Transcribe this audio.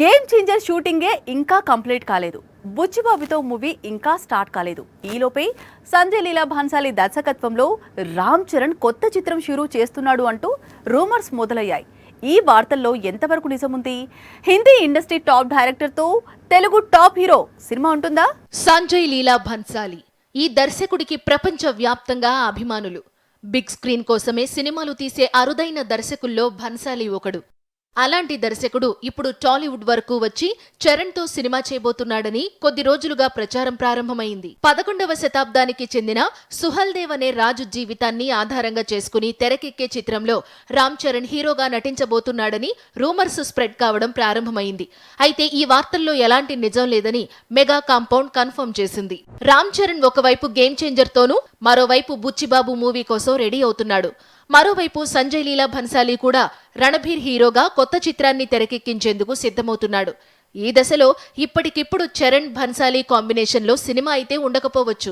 Game changer షూటింగే ఇంకా complete కాలేదు. బుచ్చిబాబుతో movie ఇంకా స్టార్ట్ కాలేదు. ఈలోపే సంజయ్ లీలా భన్సాలి దర్శకత్వంలో రామ్ చరణ్ కొత్త చిత్రం షురూ చేస్తున్నాడు అంటూ రూమర్స్ మొదలయ్యాయి. ఈ వార్తల్లో ఎంతవరకు నిజముంది? హిందీ ఇండస్ట్రీ టాప్ డైరెక్టర్తో తెలుగు టాప్ హీరో సినిమా ఉంటుందా? సంజయ్ లీలా భన్సాలి ఈ దర్శకుడికి ప్రపంచ వ్యాప్తంగా అభిమానులు. బిగ్ స్క్రీన్ కోసమే సినిమాలు తీసే అరుదైన దర్శకుల్లో భన్సాలి ఒకడు. అలాంటి దర్శకుడు ఇప్పుడు టాలీవుడ్ వరకు వచ్చి చరణ్తో సినిమా చేయబోతున్నాడని కొద్ది రోజులుగా ప్రచారం ప్రారంభమైంది. 11వ శతాబ్దానికి చెందిన సుహల్ దేవ్ అనే రాజు జీవితాన్ని ఆధారంగా చేసుకుని తెరకెక్కే చిత్రంలో రామ్ చరణ్ హీరోగా నటించబోతున్నాడని రూమర్స్ స్ప్రెడ్ కావడం ప్రారంభమైంది. అయితే ఈ వార్తల్లో ఎలాంటి నిజం లేదని మెగా కాంపౌండ్ కన్ఫర్మ్ చేసింది. రామ్ చరణ్ ఒకవైపు గేమ్ చేంజర్ తోనూ మరోవైపు బుచ్చిబాబు మూవీ కోసం రెడీ అవుతున్నాడు. మరోవైపు సంజయ్ లీలా భన్సాలి కూడా రణబీర్ హీరోగా కొత్త చిత్రాన్ని తెరకెక్కించేందుకు సిద్ధమవుతున్నాడు. ఈ దశలో ఇప్పటికిప్పుడు చరణ్ భన్సాలి కాంబినేషన్లో సినిమా అయితే ఉండకపోవచ్చు.